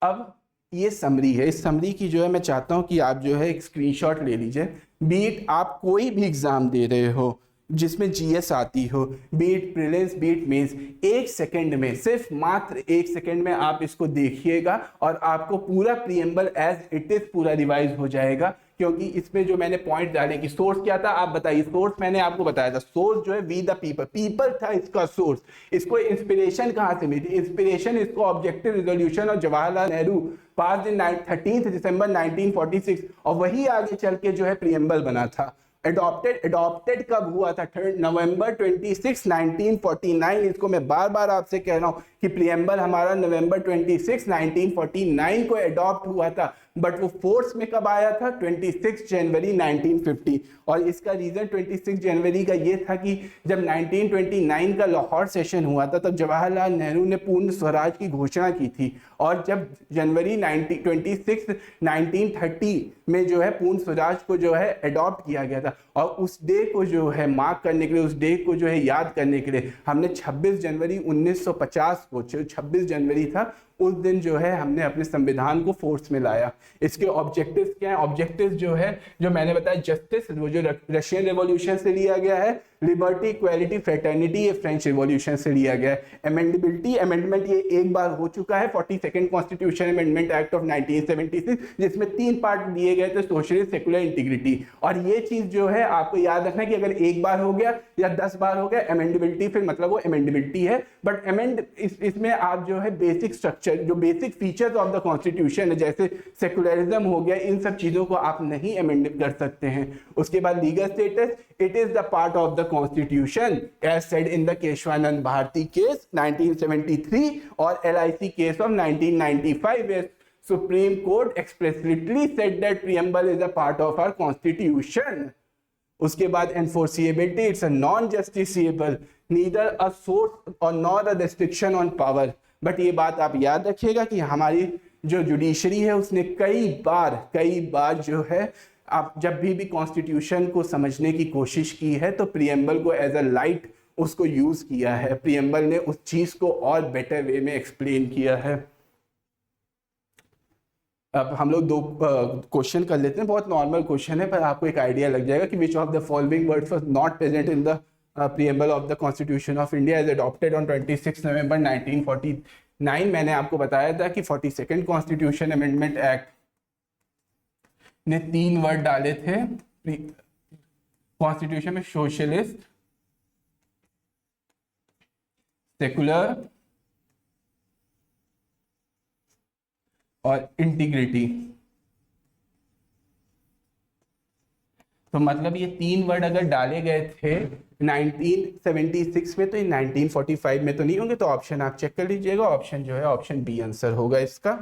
अब ये समरी है, इस समरी की जो है मैं चाहता हूं कि आप जो है एक स्क्रीनशॉट ले लीजिए। बीट आप कोई भी एग्जाम दे रहे हो जिसमें जीएस आती हो, beat prelims, beat mains, 1 second में, सिर्फ मात्र 1 सेकंड में आप इसको देखिएगा और आपको पूरा प्रीएम्बल एज इट इज पूरा रिवाइज हो जाएगा। क्योंकि इसमें जो मैंने पॉइंट डाले कि सोर्स क्या था, आप बताइए। सोर्स मैंने आपको बताया था, सोर्स जो है वी द पीपल, पीपल था इसका सोर्स। इसको इंस्पिरेशन कहाँ से मिली? इंस्पिरेशन इसको ऑब्जेक्टिव रिजोल्यूशन और जवाहरलाल नेहरू पास इन 13 दिसंबर 1946, और वही आगे चल के जो है प्रीएम्बल बना था। एडॉप्टेड कब हुआ था? 3 नवंबर 26, 1949। इसको मैं बार बार आपसे कह रहा हूं कि प्रीएम्बल हमारा नवंबर 26, 1949 को एडॉप्ट हुआ था, बट वो फोर्स में कब आया था? 26 जनवरी 1950। और इसका रीजन 26 जनवरी का ये था कि जब 1929 का लाहौर सेशन हुआ था तब जवाहरलाल नेहरू ने पूर्ण स्वराज की घोषणा की थी, और जब जनवरी 26, 1930 में जो है पूर्ण स्वराज को जो है एडॉप्ट किया गया था। और उस डे को जो है मार्क करने के लिए, उस डे को जो है याद करने के लिए हमने 26 जनवरी 1950 को, 26 जनवरी था, उस दिन जो है हमने अपने संविधान को फोर्स में लाया। इसके ऑब्जेक्टिव्स क्या हैं? ऑब्जेक्टिव्स जो है, जो मैंने बताया, जस्टिस, वो जो रशियन रेवोल्यूशन से लिया गया है, लिबर्टी, इक्वालिटी, फ्रेटर्निटी, ये फ्रेंच रिवॉल्यूशन से लिया गया है। अमेंडेबिलिटी, अमेंडमेंट ये एक बार हो चुका है, 42nd constitution amendment act of 1976, जिसमें 3 पार्ट दिए गए थे, सोशलिस्ट, सेकुलर, इंटीग्रिटी। और ये चीज जो है आपको याद रखना कि अगर एक बार हो गया या 10 बार हो गया अमेंडेबिलिटी, फिर मतलब वो अमेंडेबिलिटी है। बट इसमें आप जो है बेसिक स्ट्रक्चर, जो basic features of the constitution है, जैसे सेकुलरिज्म हो गया, इन सब चीजों को आप नहीं अमेंड कर सकते हैं। उसके बाद legal status, it is the part of the Constitution as said in the Kesavananda Bharati case 1973 और LIC case of 1995 where Supreme Court explicitly said that preamble is a part of our Constitution। उसके बाद enforceability, it's a non-justiciable, neither a source or nor a restriction on power। But ये बात आप याद रखिएगा कि हमारी जो जुडिशरी है उसने कई बार जो है, आप जब भी कॉन्स्टिट्यूशन को समझने की कोशिश की है तो प्रीएम्बल को एज अ लाइट उसको यूज किया है। प्रीएम्बल ने उस चीज को और बेटर वे में एक्सप्लेन किया है। अब हम लोग 2 क्वेश्चन कर लेते हैं, बहुत नॉर्मल क्वेश्चन है, पर आपको एक आइडिया लग जाएगा कि which of the following words was not present in the preamble of the constitution of India as adopted on 26 November 1949। मैंने आपको बताया था कि 42nd कॉन्स्टिट्यूशन अमेंडमेंट एक्ट ने 3 वर्ड डाले थे कॉन्स्टिट्यूशन में, सोशलिस्ट, सेकुलर और इंटीग्रिटी। तो मतलब ये तीन वर्ड अगर डाले गए थे 1976 में, तो ये 1945 में तो नहीं होंगे। तो ऑप्शन आप चेक कर लीजिएगा, ऑप्शन जो है ऑप्शन बी आंसर होगा इसका।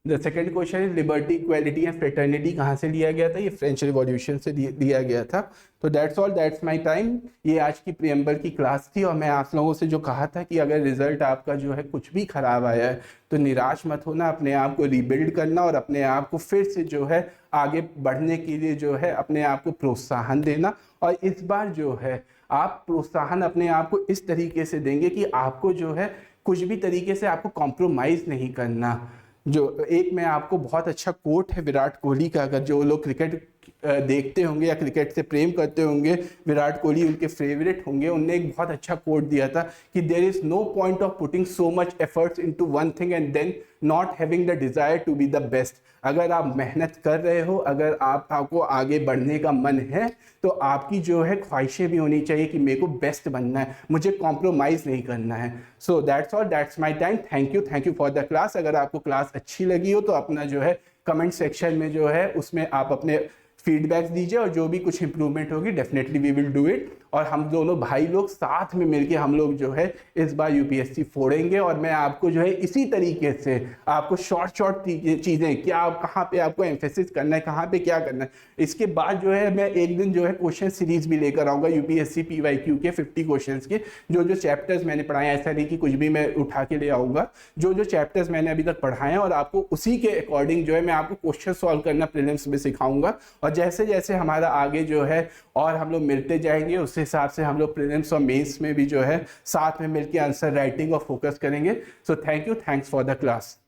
The second question is liberty, equality and fraternity कहाँ से लिया गया था? ये फ्रेंच रिवॉल्यूशन से लिया गया था। तो that's all, that's my time. ये आज की प्रीएम्बल की क्लास थी, और मैं आप लोगों से जो कहा था कि अगर रिजल्ट आपका जो है कुछ भी खराब आया है तो निराश मत होना, अपने आप को रीबिल्ड करना और अपने आप को फिर से जो है आगे बढ़ने के लिए जो है अपने आप को प्रोत्साहन देना। और इस बार जो है आप प्रोत्साहन अपने आप को इस तरीके से देंगे कि आपको जो है कुछ भी तरीके से आपको कॉम्प्रोमाइज़ नहीं करना। जो एक मैं आपको बहुत अच्छा कोट है विराट कोहली का, अगर जो लोग क्रिकेट देखते होंगे या क्रिकेट से प्रेम करते होंगे, विराट कोहली उनके फेवरेट होंगे, उनने एक बहुत अच्छा कोट दिया था कि there is no point of putting so much efforts into one thing and then not having the desire to be the best. अगर आप मेहनत कर रहे हो, अगर आपको आगे बढ़ने का मन है, तो आपकी जो है ख्वाहिशें भी होनी चाहिए कि मेरे को बेस्ट बनना है, मुझे कॉम्प्रोमाइज़ नहीं करना है। So that's all, that's my time. Thank you for the class. अगर आपको क्लास अच्छी लगी हो तो अपना जो है कमेंट सेक्शन में जो है उसमें आप अपने फीडबैक्स दीजिए, और जो भी कुछ इंप्रूवमेंट होगी definitely we will do it. और हम दोनों भाई लोग साथ में मिलके हम लोग जो है इस बार यूपीएससी फोड़ेंगे। और मैं आपको जो है इसी तरीके से आपको शॉर्ट चीज़ें, क्या कहाँ पे आपको एम्फेसिस करना है, कहाँ पे क्या करना है, इसके बाद जो है मैं एक दिन जो है क्वेश्चन सीरीज भी लेकर आऊँगा यूपीएससी पीवाईक्यू के 50 क्वेश्चंस के। जो चैप्टर्स मैंने पढ़ाए हैं, ऐसा नहीं कि कुछ भी मैं उठा के ले आऊँगा, जो चैप्टर्स मैंने अभी तक पढ़ाए हैं, और आपको उसी के अकॉर्डिंग जो है मैं आपको क्वेश्चन सॉल्व करना प्रीलिम्स में सिखाऊंगा। और जैसे जैसे हमारा आगे जो है और हम लोग मिलते जाएंगे, उस हिसाब से हम लोग प्रीलिम्स और मेंस में भी जो है साथ में मिलकर आंसर राइटिंग और फोकस करेंगे। So thank you, thanks for the class.